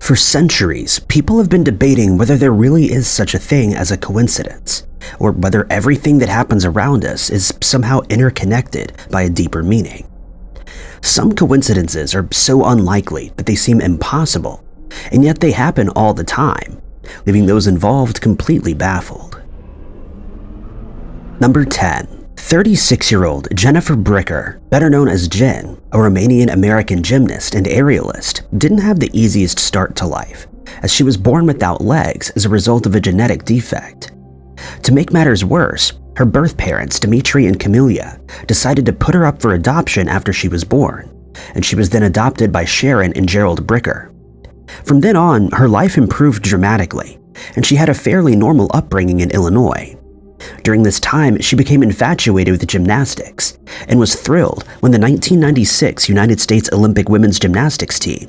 For centuries, people have been debating whether there really is such a thing as a coincidence, or whether everything that happens around us is somehow interconnected by a deeper meaning. Some coincidences are so unlikely that they seem impossible, and yet they happen all the time, leaving those involved completely baffled. Number 10. 36-year-old Jennifer Bricker, better known as Jen, a Romanian-American gymnast and aerialist, didn't have the easiest start to life, as she was born without legs as a result of a genetic defect. To make matters worse, her birth parents, Dimitri and Camilla, decided to put her up for adoption after she was born, and she was then adopted by Sharon and Gerald Bricker. From then on, her life improved dramatically, and she had a fairly normal upbringing in Illinois. During this time, she became infatuated with gymnastics and was thrilled when the 1996 United States Olympic women's gymnastics team,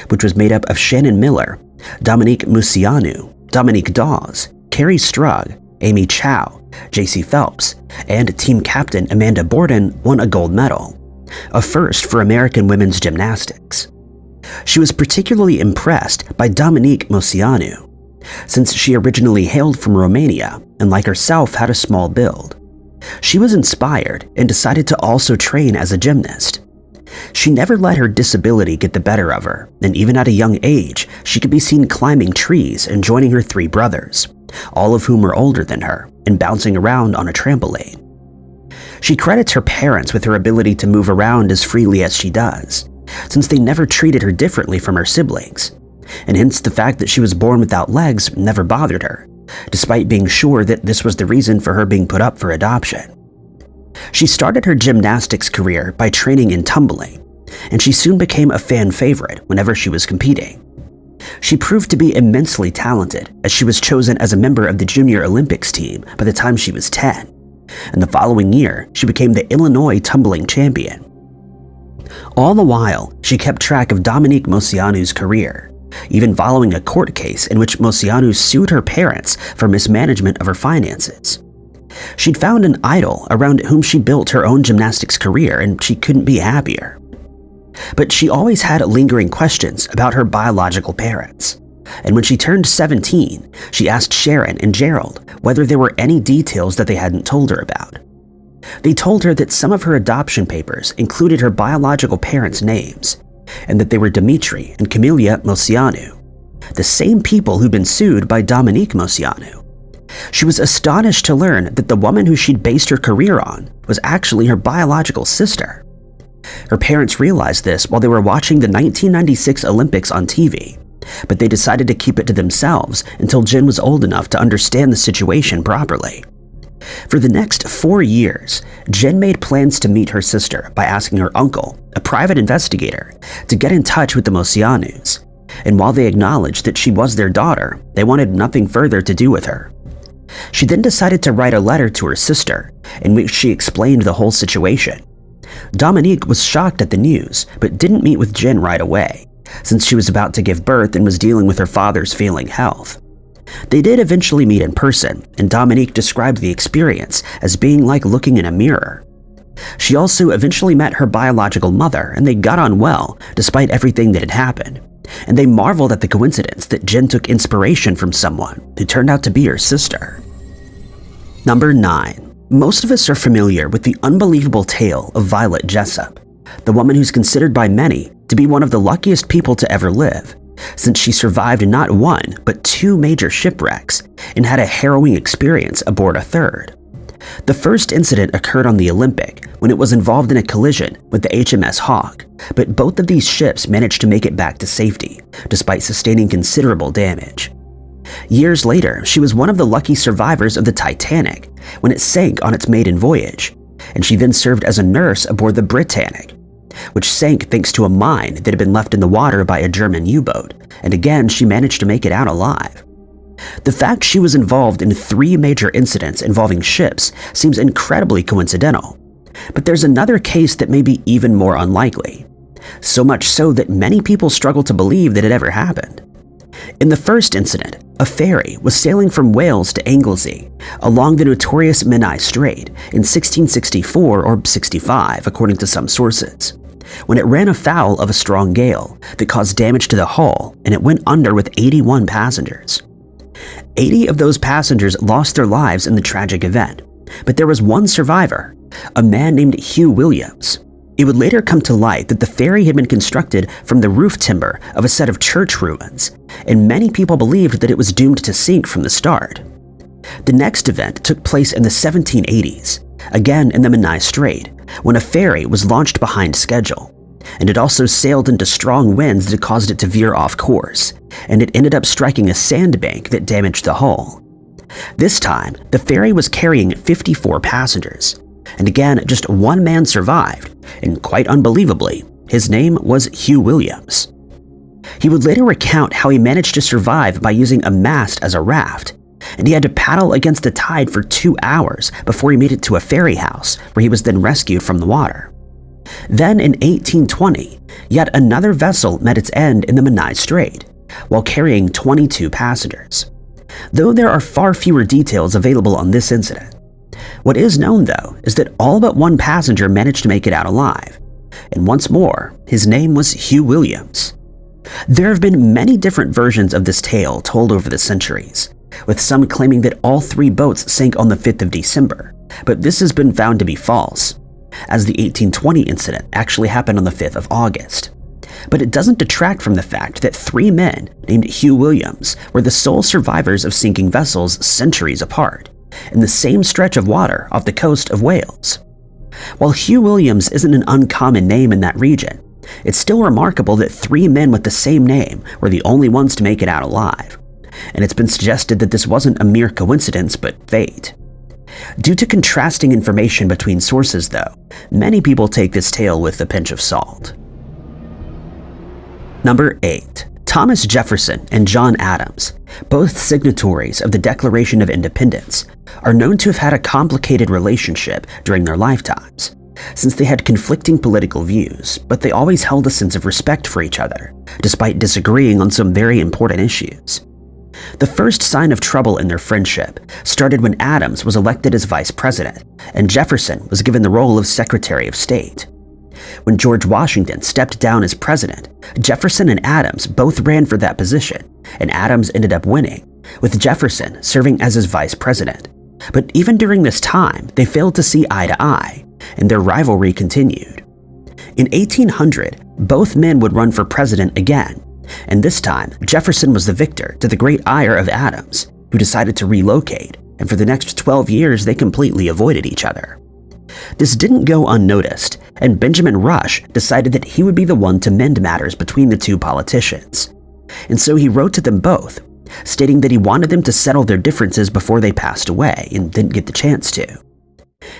which was made up of Shannon Miller, Dominique Moceanu, Dominique Dawes, Carrie Strug, Amy Chow, J.C. Phelps, and team captain Amanda Borden won a gold medal, a first for American women's gymnastics. She was particularly impressed by Dominique Moceanu, since she originally hailed from Romania and, like herself, had a small build. She was inspired and decided to also train as a gymnast. She never let her disability get the better of her, and even at a young age, she could be seen climbing trees and joining her 3 brothers, all of whom were older than her, and bouncing around on a trampoline. She credits her parents with her ability to move around as freely as she does, since they never treated her differently from her siblings, and hence the fact that she was born without legs never bothered her, despite being sure that this was the reason for her being put up for adoption. She started her gymnastics career by training in tumbling, and she soon became a fan favorite whenever she was competing. She proved to be immensely talented, as she was chosen as a member of the Junior Olympics team by the time she was 10, and the following year she became the Illinois tumbling champion. All the while, she kept track of Dominique Moceanu's career, even following a court case in which Moceanu sued her parents for mismanagement of her finances. She'd found an idol around whom she built her own gymnastics career, and she couldn't be happier. But she always had lingering questions about her biological parents, and when she turned 17, she asked Sharon and Gerald whether there were any details that they hadn't told her about. They told her that some of her adoption papers included her biological parents' names, and that they were Dimitri and Camilla Moceanu, the same people who'd been sued by Dominique Moceanu. She was astonished to learn that the woman who she'd based her career on was actually her biological sister. Her parents realized this while they were watching the 1996 Olympics on TV, but they decided to keep it to themselves until Jen was old enough to understand the situation properly. For the next 4 years, Jen made plans to meet her sister by asking her uncle, a private investigator, to get in touch with the Moceanus, and while they acknowledged that she was their daughter, they wanted nothing further to do with her. She then decided to write a letter to her sister, in which she explained the whole situation. Dominique was shocked at the news, but didn't meet with Jen right away, since she was about to give birth and was dealing with her father's failing health. They did eventually meet in person, and Dominique described the experience as being like looking in a mirror. She also eventually met her biological mother, and they got on well despite everything that had happened, and they marveled at the coincidence that Jen took inspiration from someone who turned out to be her sister. Number 9. Most of us are familiar with the unbelievable tale of Violet Jessup, the woman who's considered by many to be one of the luckiest people to ever live, since she survived not 1 but 2 major shipwrecks and had a harrowing experience aboard a third. The first incident occurred on the Olympic when it was involved in a collision with the HMS Hawk, but both of these ships managed to make it back to safety, despite sustaining considerable damage. Years later, she was one of the lucky survivors of the Titanic when it sank on its maiden voyage, and she then served as a nurse aboard the Britannic, which sank thanks to a mine that had been left in the water by a German U-boat, and again she managed to make it out alive. The fact she was involved in 3 major incidents involving ships seems incredibly coincidental, but there's another case that may be even more unlikely, so much so that many people struggle to believe that it ever happened. In the first incident, a ferry was sailing from Wales to Anglesey along the notorious Menai Strait in 1664 or 65, according to some sources. when it ran afoul of a strong gale that caused damage to the hull, and it went under with 81 passengers. 80 of those passengers lost their lives in the tragic event, but there was one survivor, a man named Hugh Williams. It would later come to light that the ferry had been constructed from the roof timber of a set of church ruins, and many people believed that it was doomed to sink from the start. The next event took place in the 1780s, again in the Menai Strait, when a ferry was launched behind schedule, and it also sailed into strong winds that caused it to veer off course, and it ended up striking a sandbank that damaged the hull. This time, the ferry was carrying 54 passengers, and again, just one man survived, and quite unbelievably, his name was Hugh Williams. He would later recount how he managed to survive by using a mast as a raft, and he had to paddle against the tide for 2 hours before he made it to a ferry house, where he was then rescued from the water. Then in 1820, yet another vessel met its end in the Menai Strait, while carrying 22 passengers. Though there are far fewer details available on this incident. What is known, though, is that all but one passenger managed to make it out alive, and once more, his name was Hugh Williams. There have been many different versions of this tale told over the centuries, with some claiming that all 3 boats sank on the 5th of December, but this has been found to be false, as the 1820 incident actually happened on the 5th of August. But it doesn't detract from the fact that 3 men named Hugh Williams were the sole survivors of sinking vessels centuries apart, in the same stretch of water off the coast of Wales. While Hugh Williams isn't an uncommon name in that region, it's still remarkable that 3 men with the same name were the only ones to make it out alive, and it's been suggested that this wasn't a mere coincidence but fate. Due to contrasting information between sources, though, many people take this tale with a pinch of salt. Number 8. Thomas Jefferson and John Adams, both signatories of the Declaration of Independence, are known to have had a complicated relationship during their lifetimes, since they had conflicting political views, but they always held a sense of respect for each other, despite disagreeing on some very important issues. The first sign of trouble in their friendship started when Adams was elected as vice president, and Jefferson was given the role of Secretary of State. When George Washington stepped down as president, Jefferson and Adams both ran for that position, and Adams ended up winning, with Jefferson serving as his vice president. But even during this time, they failed to see eye to eye, and their rivalry continued. In 1800, both men would run for president again, and this time, Jefferson was the victor to the great ire of Adams, who decided to relocate, and for the next 12 years they completely avoided each other. This didn't go unnoticed, and Benjamin Rush decided that he would be the one to mend matters between the two politicians. And so he wrote to them both, stating that he wanted them to settle their differences before they passed away and didn't get the chance to.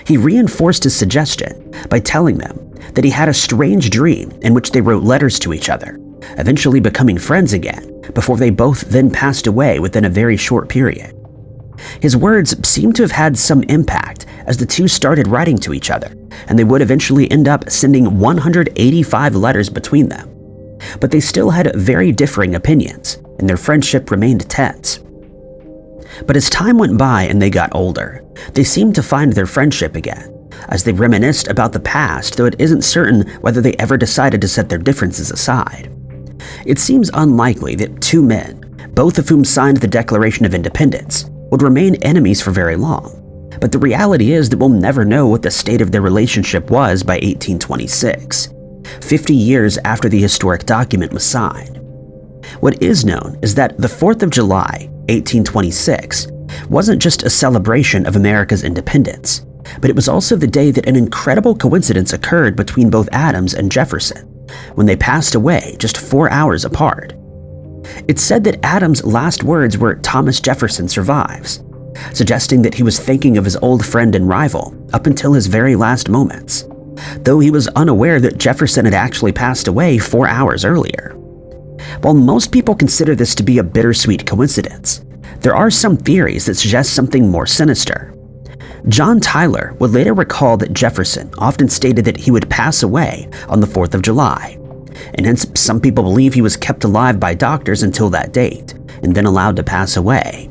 He reinforced his suggestion by telling them that he had a strange dream in which they wrote letters to each other, eventually becoming friends again, before they both then passed away within a very short period. His words seem to have had some impact as the two started writing to each other, and they would eventually end up sending 185 letters between them. But they still had very differing opinions, and their friendship remained tense. But as time went by and they got older, they seemed to find their friendship again, as they reminisced about the past, though it isn't certain whether they ever decided to set their differences aside. It seems unlikely that 2 men, both of whom signed the Declaration of Independence, would remain enemies for very long, but the reality is that we'll never know what the state of their relationship was by 1826, 50 years after the historic document was signed. What is known is that the 4th of July, 1826, wasn't just a celebration of America's independence, but it was also the day that an incredible coincidence occurred between both Adams and Jefferson, when they passed away just 4 hours apart. It's said that Adams' last words were "Thomas Jefferson survives," suggesting that he was thinking of his old friend and rival up until his very last moments, though he was unaware that Jefferson had actually passed away 4 hours earlier. While most people consider this to be a bittersweet coincidence, there are some theories that suggest something more sinister. John Tyler would later recall that Jefferson often stated that he would pass away on the 4th of July, and hence some people believe he was kept alive by doctors until that date, and then allowed to pass away.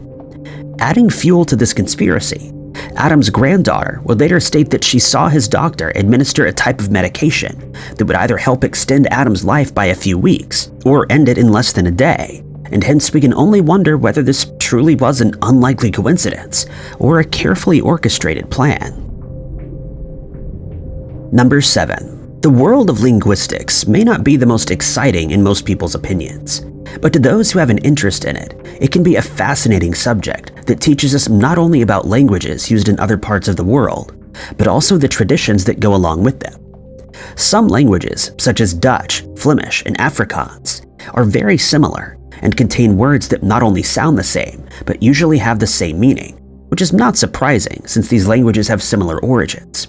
Adding fuel to this conspiracy, Adam's granddaughter would later state that she saw his doctor administer a type of medication that would either help extend Adam's life by a few weeks or end it in less than a day, and hence we can only wonder whether this truly was an unlikely coincidence or a carefully orchestrated plan. Number 7. The world of linguistics may not be the most exciting in most people's opinions, but to those who have an interest in it, it can be a fascinating subject that teaches us not only about languages used in other parts of the world, but also the traditions that go along with them. Some languages, such as Dutch, Flemish, and Afrikaans, are very similar and contain words that not only sound the same, but usually have the same meaning, which is not surprising since these languages have similar origins.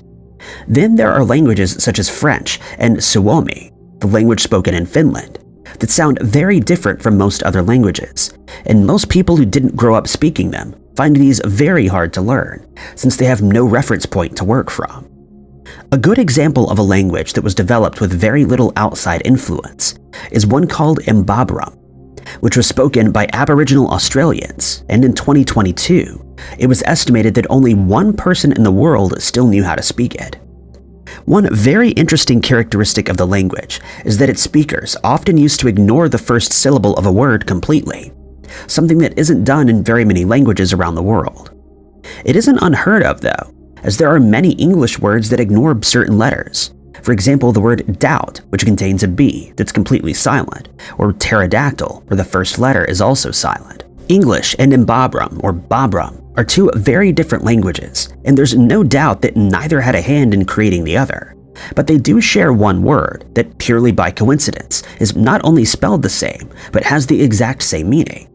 Then there are languages such as French and Suomi, the language spoken in Finland, that sound very different from most other languages, and most people who didn't grow up speaking them find these very hard to learn, since they have no reference point to work from. A good example of a language that was developed with very little outside influence is one called Mbabram, which was spoken by Aboriginal Australians, and in 2022, it was estimated that only one person in the world still knew how to speak it. One very interesting characteristic of the language is that its speakers often used to ignore the first syllable of a word completely, something that isn't done in very many languages around the world. It isn't unheard of though, as there are many English words that ignore certain letters. For example, the word doubt, which contains a B that's completely silent, or pterodactyl, where the first letter is also silent. English and Mbabram, or Babram, are two very different languages, and there's no doubt that neither had a hand in creating the other. But they do share one word that, purely by coincidence, is not only spelled the same, but has the exact same meaning.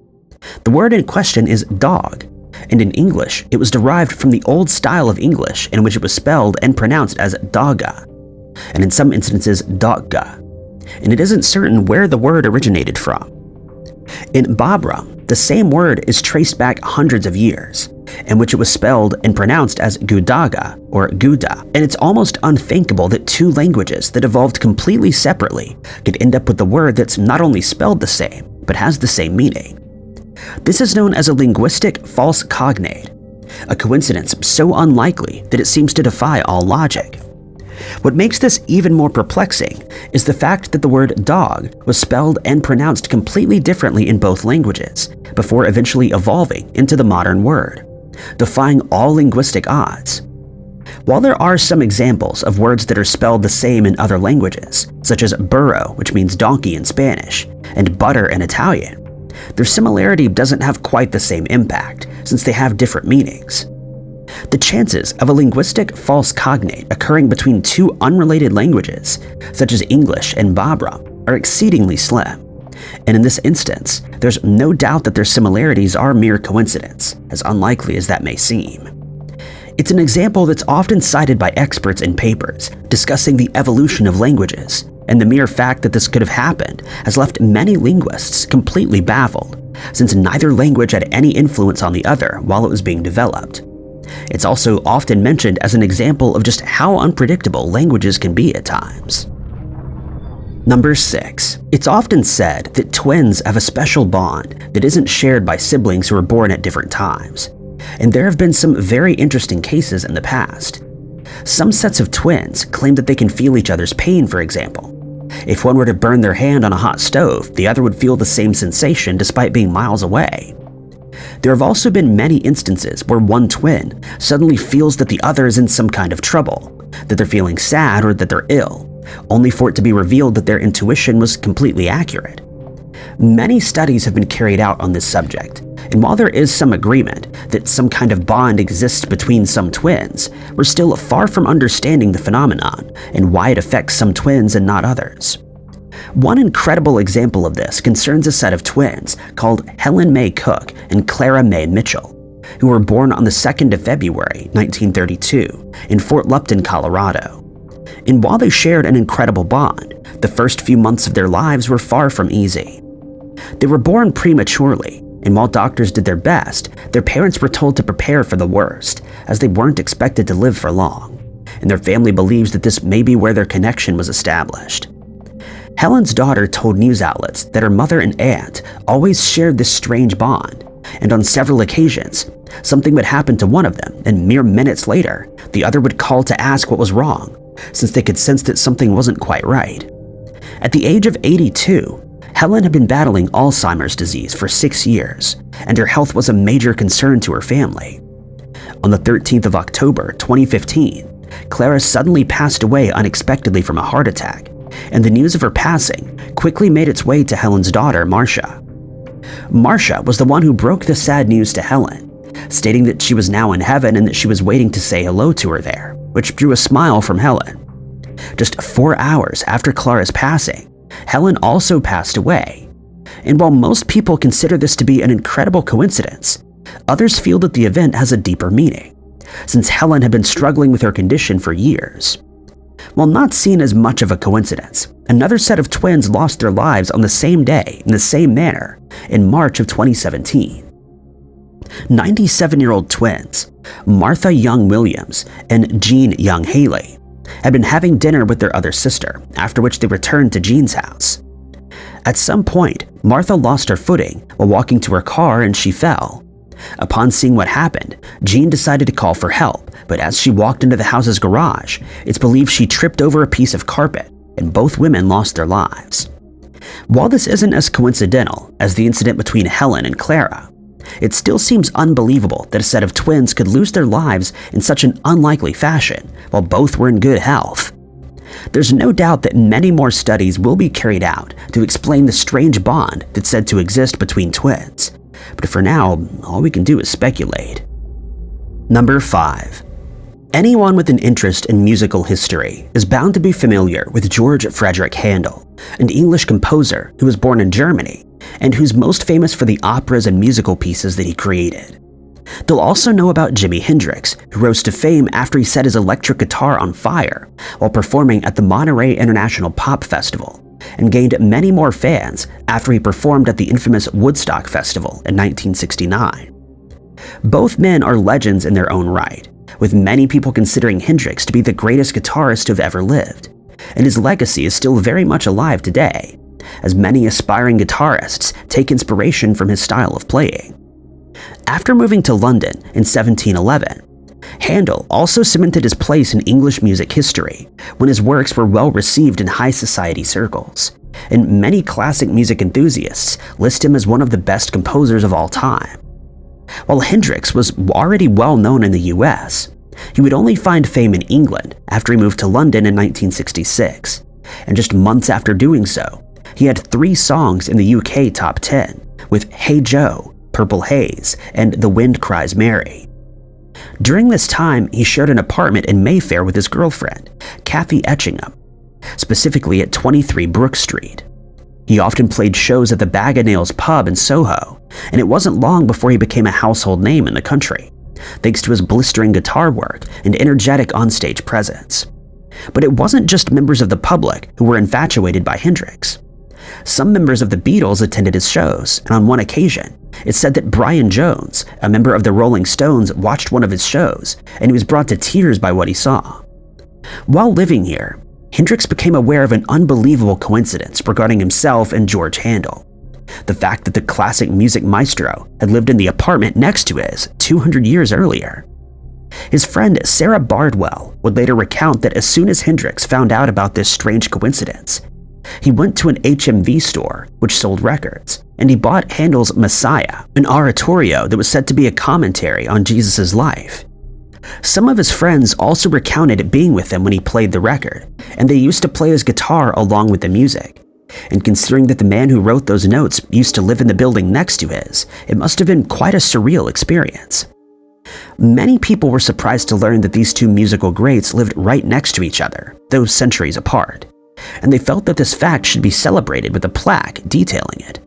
The word in question is dog, and in English, it was derived from the old style of English in which it was spelled and pronounced as dogga, and in some instances dogga, and it isn't certain where the word originated from. In Babram, the same word is traced back hundreds of years, in which it was spelled and pronounced as Gudaga or Guda, and it's almost unthinkable that two languages that evolved completely separately could end up with a word that's not only spelled the same, but has the same meaning. This is known as a linguistic false cognate, a coincidence so unlikely that it seems to defy all logic. What makes this even more perplexing is the fact that the word dog was spelled and pronounced completely differently in both languages, before eventually evolving into the modern word, defying all linguistic odds. While there are some examples of words that are spelled the same in other languages, such as burro, which means donkey in Spanish, and butter in Italian, their similarity doesn't have quite the same impact, since they have different meanings. The chances of a linguistic false cognate occurring between two unrelated languages, such as English and Babram, are exceedingly slim, and in this instance, there's no doubt that their similarities are mere coincidence, as unlikely as that may seem. It's an example that's often cited by experts in papers discussing the evolution of languages, and the mere fact that this could have happened has left many linguists completely baffled, since neither language had any influence on the other while it was being developed. It's also often mentioned as an example of just how unpredictable languages can be at times. Number 6. It's often said that twins have a special bond that isn't shared by siblings who are born at different times, and there have been some very interesting cases in the past. Some sets of twins claim that they can feel each other's pain, for example. If one were to burn their hand on a hot stove, the other would feel the same sensation despite being miles away. There have also been many instances where one twin suddenly feels that the other is in some kind of trouble, that they're feeling sad or that they're ill, only for it to be revealed that their intuition was completely accurate. Many studies have been carried out on this subject, and while there is some agreement that some kind of bond exists between some twins, we're still far from understanding the phenomenon and why it affects some twins and not others. One incredible example of this concerns a set of twins called Helen Mae Cook and Clara Mae Mitchell, who were born on the 2nd of February, 1932, in Fort Lupton, Colorado. And while they shared an incredible bond, the first few months of their lives were far from easy. They were born prematurely, and while doctors did their best, their parents were told to prepare for the worst, as they weren't expected to live for long, and their family believes that this may be where their connection was established. Helen's daughter told news outlets that her mother and aunt always shared this strange bond, and on several occasions, Something would happen to one of them, and mere minutes later, the other would call to ask what was wrong, since they could sense that something wasn't quite right. At the age of 82, Helen had been battling Alzheimer's disease for 6 years, and her health was a major concern to her family. On the 13th of October, 2015, Clara suddenly passed away unexpectedly from a heart attack, and the news of her passing quickly made its way to Helen's daughter, Marcia. Marcia was the one who broke the sad news to Helen, stating that she was now in heaven and that she was waiting to say hello to her there, which drew a smile from Helen. Just 4 hours after Clara's passing, Helen also passed away. And while most people consider this to be an incredible coincidence, others feel that the event has a deeper meaning, since Helen had been struggling with her condition for years. While not seen as much of a coincidence, another set of twins lost their lives on the same day in the same manner in March of 2017. 97-year-old twins, Martha Young Williams and Jean Young Haley, had been having dinner with their other sister, after which they returned to Jean's house. At some point, Martha lost her footing while walking to her car and she fell. Upon seeing what happened, Jean decided to call for help, but as she walked into the house's garage, it's believed she tripped over a piece of carpet, and both women lost their lives. While this isn't as coincidental as the incident between Helen and Clara, it still seems unbelievable that a set of twins could lose their lives in such an unlikely fashion while both were in good health. There's no doubt that many more studies will be carried out to explain the strange bond that's said to exist between twins, but for now, all we can do is speculate. Number 5. Anyone with an interest in musical history is bound to be familiar with George Frederick Handel, an English composer who was born in Germany and who's most famous for the operas and musical pieces that he created. They'll also know about Jimi Hendrix, who rose to fame after he set his electric guitar on fire while performing at the Monterey International Pop Festival, and gained many more fans after he performed at the infamous Woodstock Festival in 1969. Both men are legends in their own right, with many people considering Hendrix to be the greatest guitarist to have ever lived, and his legacy is still very much alive today, as many aspiring guitarists take inspiration from his style of playing. After moving to London in 1711, Handel also cemented his place in English music history when his works were well received in high society circles, and many classic music enthusiasts list him as one of the best composers of all time. While Hendrix was already well known in the US, he would only find fame in England after he moved to London in 1966, and just months after doing so, he had 3 songs in the UK top 10, with Hey Joe, Purple Haze, and The Wind Cries Mary. During this time, he shared an apartment in Mayfair with his girlfriend, Kathy Etchingham, specifically at 23 Brook Street. He often played shows at the Bag o' Nails pub in Soho, and it wasn't long before he became a household name in the country, thanks to his blistering guitar work and energetic onstage presence. But it wasn't just members of the public who were infatuated by Hendrix. Some members of the Beatles attended his shows, and on one occasion, it's said that Brian Jones, a member of the Rolling Stones, watched one of his shows, and he was brought to tears by what he saw. While living here, Hendrix became aware of an unbelievable coincidence regarding himself and George Handel: the fact that the classic music maestro had lived in the apartment next to his 200 years earlier. His friend Sarah Bardwell would later recount that as soon as Hendrix found out about this strange coincidence, he went to an HMV store which sold records, and he bought Handel's Messiah, an oratorio that was said to be a commentary on Jesus' life. Some of his friends also recounted being with him when he played the record, and they used to play his guitar along with the music. And considering that the man who wrote those notes used to live in the building next to his, it must have been quite a surreal experience. Many people were surprised to learn that these two musical greats lived right next to each other, though centuries apart, and they felt that this fact should be celebrated with a plaque detailing it.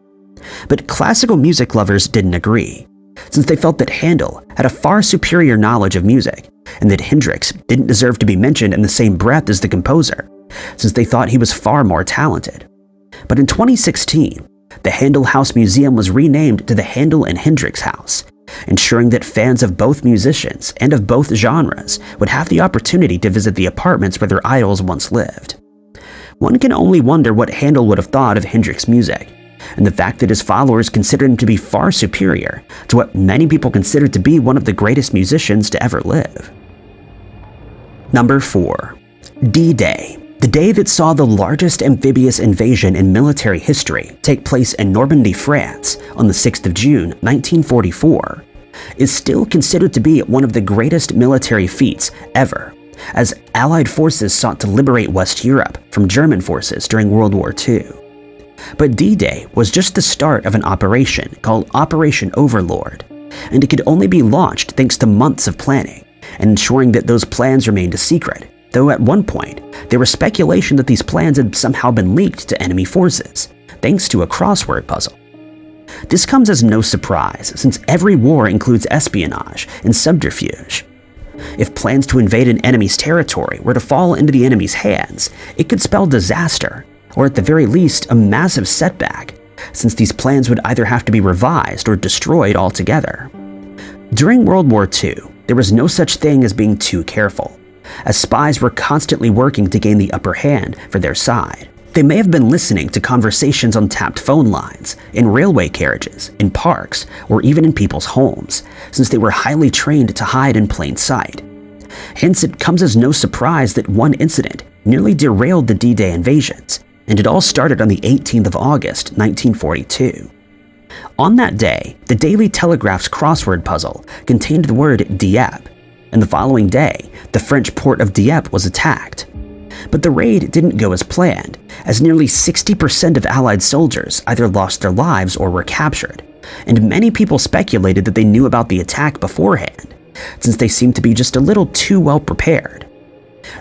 But classical music lovers didn't agree, since they felt that Handel had a far superior knowledge of music, and that Hendrix didn't deserve to be mentioned in the same breath as the composer, since they thought he was far more talented. But in 2016, the Handel House Museum was renamed to the Handel and Hendrix House, ensuring that fans of both musicians and of both genres would have the opportunity to visit the apartments where their idols once lived. One can only wonder what Handel would have thought of Hendrix's music, and the fact that his followers considered him to be far superior to what many people considered to be one of the greatest musicians to ever live. Number 4. D-Day. The day that saw the largest amphibious invasion in military history take place in Normandy, France on the 6th of June, 1944, is still considered to be one of the greatest military feats ever, as Allied forces sought to liberate West Europe from German forces during World War II. But D-Day was just the start of an operation called Operation Overlord, and it could only be launched thanks to months of planning and ensuring that those plans remained a secret, though at one point there was speculation that these plans had somehow been leaked to enemy forces, thanks to a crossword puzzle. This comes as no surprise, since every war includes espionage and subterfuge. If plans to invade an enemy's territory were to fall into the enemy's hands, it could spell disaster, or at the very least a massive setback, since these plans would either have to be revised or destroyed altogether. During World War II, there was no such thing as being too careful, as spies were constantly working to gain the upper hand for their side. They may have been listening to conversations on tapped phone lines, in railway carriages, in parks, or even in people's homes, since they were highly trained to hide in plain sight. Hence, it comes as no surprise that one incident nearly derailed the D-Day invasions, and it all started on the 18th of August, 1942. On that day, the Daily Telegraph's crossword puzzle contained the word Dieppe, and the following day, the French port of Dieppe was attacked. But the raid didn't go as planned, as nearly 60% of Allied soldiers either lost their lives or were captured, and many people speculated that they knew about the attack beforehand, since they seemed to be just a little too well prepared.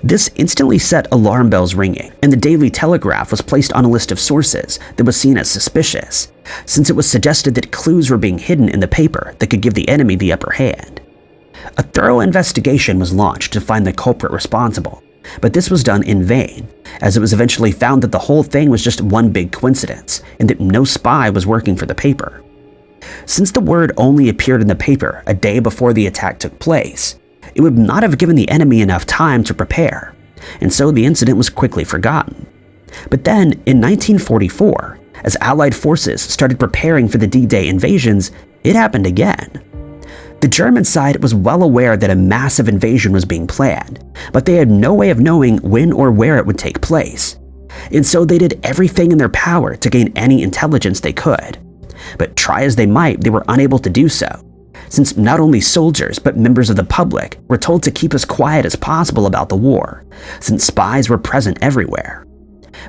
This instantly set alarm bells ringing, and the Daily Telegraph was placed on a list of sources that was seen as suspicious, since it was suggested that clues were being hidden in the paper that could give the enemy the upper hand. A thorough investigation was launched to find the culprit responsible, but this was done in vain, as it was eventually found that the whole thing was just one big coincidence, and that no spy was working for the paper. Since the word only appeared in the paper a day before the attack took place, it would not have given the enemy enough time to prepare, and so the incident was quickly forgotten. But then, in 1944, as Allied forces started preparing for the D-Day invasions, it happened again. The German side was well aware that a massive invasion was being planned, but they had no way of knowing when or where it would take place, and so they did everything in their power to gain any intelligence they could. But try as they might, they were unable to do so, since not only soldiers but members of the public were told to keep as quiet as possible about the war, since spies were present everywhere.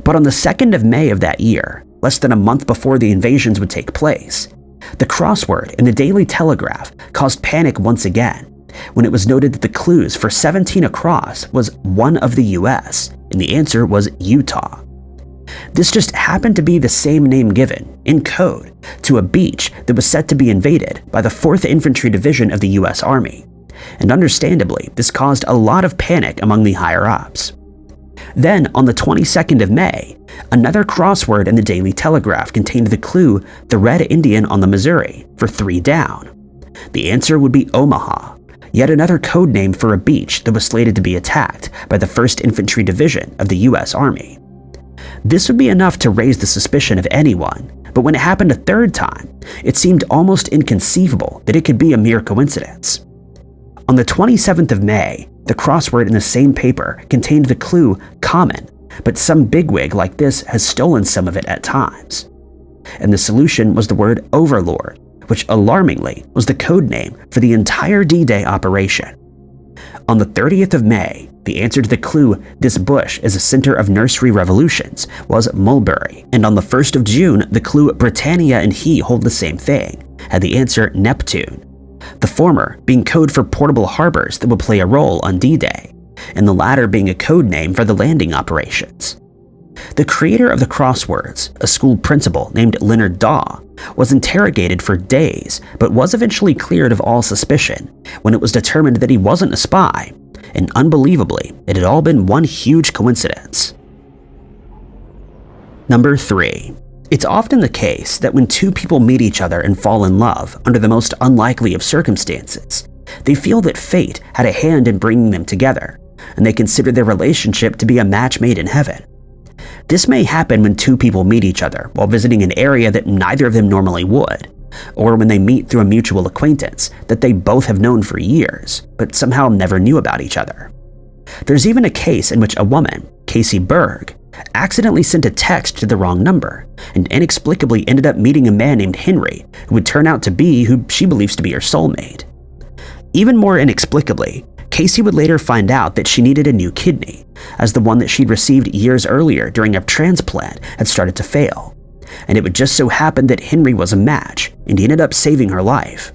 But on the 2nd of May of that year, less than a month before the invasions would take place, the crossword in the Daily Telegraph caused panic once again, when it was noted that the clues for 17 across was one of the US, and the answer was Utah. This just happened to be the same name given, in code, to a beach that was set to be invaded by the 4th Infantry Division of the US Army, and understandably, this caused a lot of panic among the higher-ups. Then, on the 22nd of May, another crossword in the Daily Telegraph contained the clue "the Red Indian on the Missouri" for 3 down. The answer would be Omaha, yet another code name for a beach that was slated to be attacked by the 1st Infantry Division of the US Army. This would be enough to raise the suspicion of anyone, but when it happened a third time, it seemed almost inconceivable that it could be a mere coincidence. On the 27th of May, the crossword in the same paper contained the clue "common," but some bigwig like this has stolen some of it at times. And the solution was the word "overlord," which alarmingly was the code name for the entire D-Day operation. On the 30th of May, the answer to the clue "this bush is a center of nursery revolutions" was Mulberry, and on the 1st of June, the clue "Britannia and he hold the same thing" had the answer Neptune, the former being code for portable harbors that would play a role on D-Day, and the latter being a code name for the landing operations. The creator of the crosswords, a school principal named Leonard Daw, was interrogated for days but was eventually cleared of all suspicion when it was determined that he wasn't a spy, and unbelievably, it had all been one huge coincidence. Number 3. It's often the case that when two people meet each other and fall in love under the most unlikely of circumstances, they feel that fate had a hand in bringing them together, and they consider their relationship to be a match made in heaven. This may happen when two people meet each other while visiting an area that neither of them normally would, or when they meet through a mutual acquaintance that they both have known for years, but somehow never knew about each other. There's even a case in which a woman, Casey Berg, accidentally sent a text to the wrong number and inexplicably ended up meeting a man named Henry who would turn out to be who she believes to be her soulmate. Even more inexplicably, Casey would later find out that she needed a new kidney, as the one that she'd received years earlier during a transplant had started to fail. And it would just so happen that Henry was a match, and he ended up saving her life.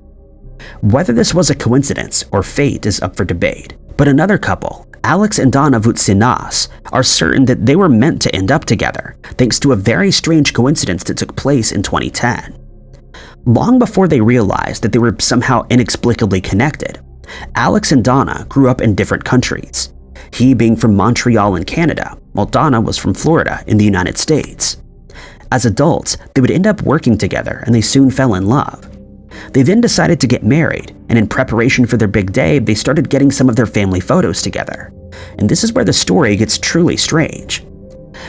Whether this was a coincidence or fate is up for debate, but another couple, Alex and Donna Voutsinas, are certain that they were meant to end up together, thanks to a very strange coincidence that took place in 2010. Long before they realized that they were somehow inexplicably connected, Alex and Donna grew up in different countries, he being from Montreal in Canada, while Donna was from Florida in the United States. As adults, they would end up working together and they soon fell in love. They then decided to get married, and in preparation for their big day, they started getting some of their family photos together. And this is where the story gets truly strange.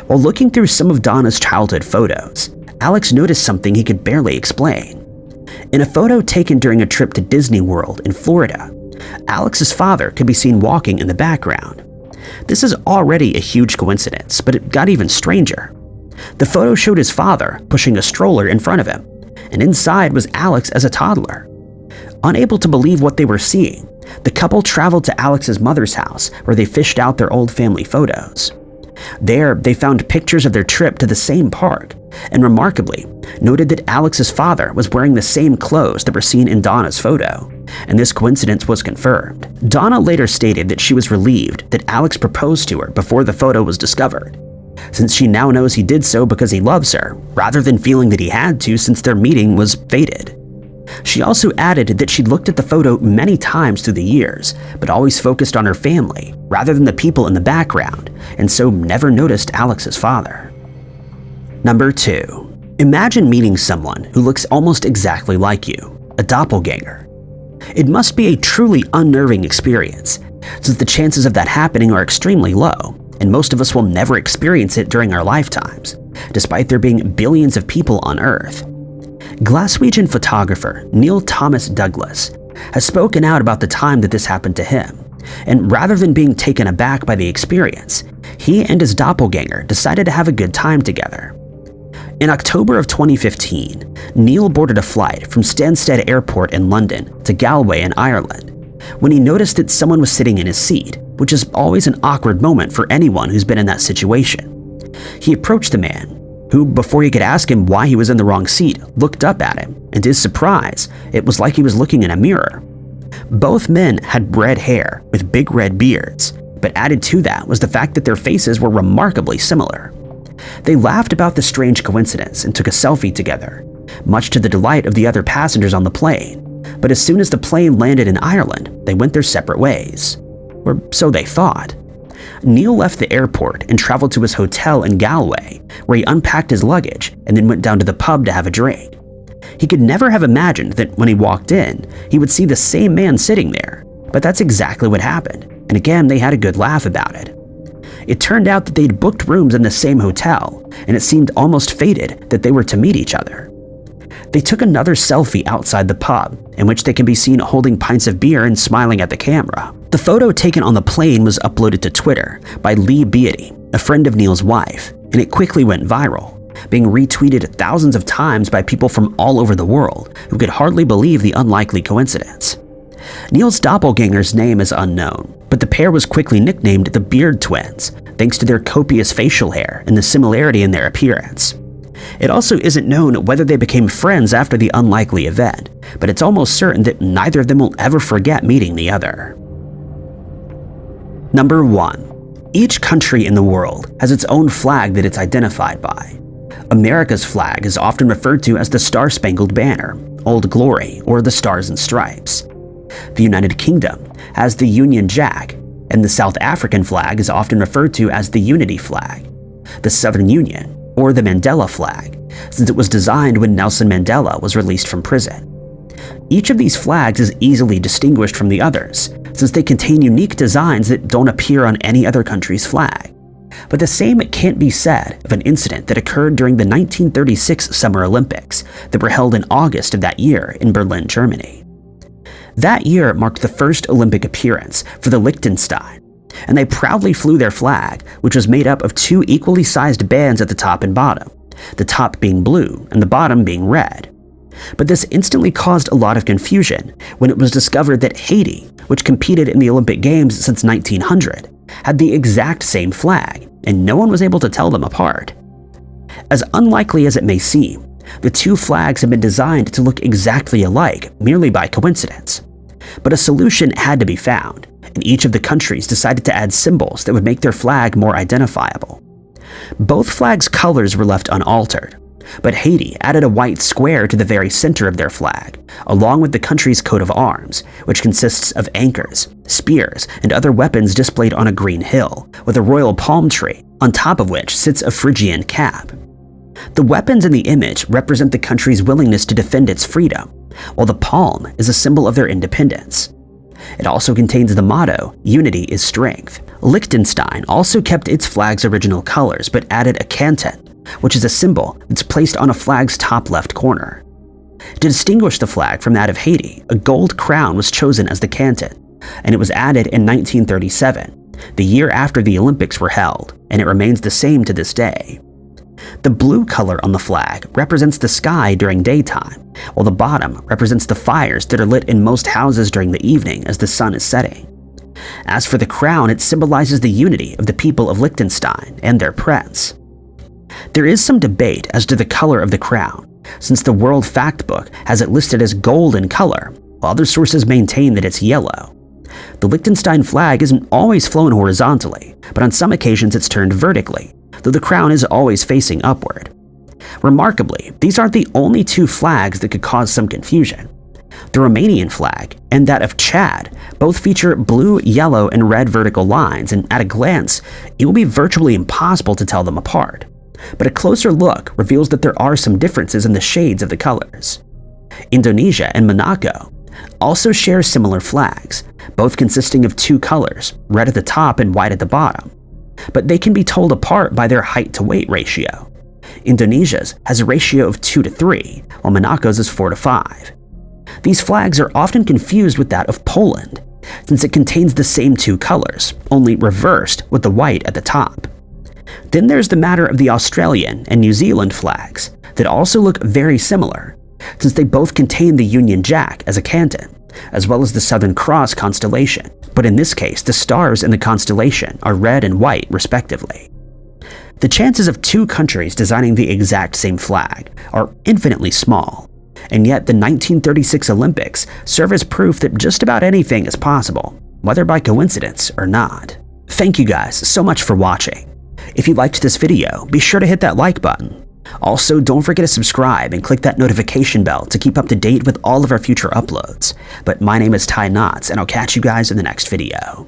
While looking through some of Donna's childhood photos, Alex noticed something he could barely explain. In a photo taken during a trip to Disney World in Florida, Alex's father could be seen walking in the background. This is already a huge coincidence, but it got even stranger. The photo showed his father pushing a stroller in front of him, and inside was Alex as a toddler. Unable to believe what they were seeing, the couple traveled to Alex's mother's house where they fished out their old family photos. There, they found pictures of their trip to the same park, and remarkably, noted that Alex's father was wearing the same clothes that were seen in Donna's photo, and this coincidence was confirmed. Donna later stated that she was relieved that Alex proposed to her before the photo was discovered, since she now knows he did so because he loves her, rather than feeling that he had to since their meeting was fated. She also added that she'd looked at the photo many times through the years, but always focused on her family rather than the people in the background, and so never noticed Alex's father. Number 2. Imagine meeting someone who looks almost exactly like you, a doppelganger. It must be a truly unnerving experience, since the chances of that happening are extremely low, and most of us will never experience it during our lifetimes, despite there being billions of people on Earth. Glaswegian photographer Neil Thomas Douglas has spoken out about the time that this happened to him, and rather than being taken aback by the experience, he and his doppelganger decided to have a good time together. In October of 2015, Neil boarded a flight from Stansted Airport in London to Galway in Ireland when he noticed that someone was sitting in his seat, which is always an awkward moment for anyone who's been in that situation. He approached the man, who, before he could ask him why he was in the wrong seat, looked up at him, and to his surprise, it was like he was looking in a mirror. Both men had red hair with big red beards, but added to that was the fact that their faces were remarkably similar. They laughed about the strange coincidence and took a selfie together, much to the delight of the other passengers on the plane, but as soon as the plane landed in Ireland, they went their separate ways. Or so they thought. Neil left the airport and traveled to his hotel in Galway, where he unpacked his luggage and then went down to the pub to have a drink. He could never have imagined that when he walked in, he would see the same man sitting there, but that's exactly what happened, and again they had a good laugh about it. It turned out that they'd booked rooms in the same hotel, and it seemed almost fated that they were to meet each other. They took another selfie outside the pub, in which they can be seen holding pints of beer and smiling at the camera. The photo taken on the plane was uploaded to Twitter by Lee Beatty, a friend of Neil's wife, and it quickly went viral, being retweeted thousands of times by people from all over the world who could hardly believe the unlikely coincidence. Neil's doppelganger's name is unknown, but the pair was quickly nicknamed the Beard Twins, thanks to their copious facial hair and the similarity in their appearance. It also isn't known whether they became friends after the unlikely event, but it's almost certain that neither of them will ever forget meeting the other. Number 1. Each country in the world has its own flag that it's identified by. America's flag is often referred to as the Star-Spangled Banner, Old Glory, or the Stars and Stripes. The United Kingdom has the Union Jack, and the South African flag is often referred to as the Unity Flag, the Southern Union, or the Mandela flag, since it was designed when Nelson Mandela was released from prison. Each of these flags is easily distinguished from the others, since they contain unique designs that don't appear on any other country's flag. But the same can't be said of an incident that occurred during the 1936 Summer Olympics that were held in August of that year in Berlin, Germany. That year marked the first Olympic appearance for the Liechtenstein, and they proudly flew their flag, which was made up of two equally sized bands at the top and bottom, the top being blue and the bottom being red. But this instantly caused a lot of confusion when it was discovered that Haiti, which competed in the Olympic Games since 1900, had the exact same flag, and no one was able to tell them apart. As unlikely as it may seem, the two flags have been designed to look exactly alike merely by coincidence. But a solution had to be found, and each of the countries decided to add symbols that would make their flag more identifiable. Both flags' colors were left unaltered, but Haiti added a white square to the very center of their flag, along with the country's coat of arms, which consists of anchors, spears, and other weapons displayed on a green hill, with a royal palm tree, on top of which sits a Phrygian cap. The weapons in the image represent the country's willingness to defend its freedom, while the palm is a symbol of their independence. It also contains the motto, "Unity is strength." Liechtenstein also kept its flag's original colors but added a canton, which is a symbol that's placed on a flag's top left corner. To distinguish the flag from that of Haiti, a gold crown was chosen as the canton, and it was added in 1937, the year after the Olympics were held, and it remains the same to this day. The blue color on the flag represents the sky during daytime, while the bottom represents the fires that are lit in most houses during the evening as the sun is setting. As for the crown, it symbolizes the unity of the people of Liechtenstein and their prince. There is some debate as to the color of the crown, since the World Factbook has it listed as gold in color, while other sources maintain that it's yellow. The Liechtenstein flag isn't always flown horizontally, but on some occasions it's turned vertically, though the crown is always facing upward. Remarkably, these aren't the only two flags that could cause some confusion. The Romanian flag and that of Chad both feature blue, yellow, and red vertical lines, and at a glance, it will be virtually impossible to tell them apart. But a closer look reveals that there are some differences in the shades of the colors. Indonesia and Monaco also share similar flags, both consisting of two colors, red at the top and white at the bottom, but they can be told apart by their height to weight ratio. Indonesia's has a ratio of 2 to 3, while Monaco's is 4 to 5. These flags are often confused with that of Poland, since it contains the same two colors, only reversed with the white at the top. Then there's the matter of the Australian and New Zealand flags that also look very similar, since they both contain the Union Jack as a canton, as well as the Southern Cross constellation, but in this case the stars in the constellation are red and white respectively. The chances of two countries designing the exact same flag are infinitely small, and yet the 1936 Olympics serve as proof that just about anything is possible, whether by coincidence or not. Thank you guys so much for watching. If you liked this video, be sure to hit that like button. Also, don't forget to subscribe and click that notification bell to keep up to date with all of our future uploads. But my name is Ty Knotts, and I'll catch you guys in the next video.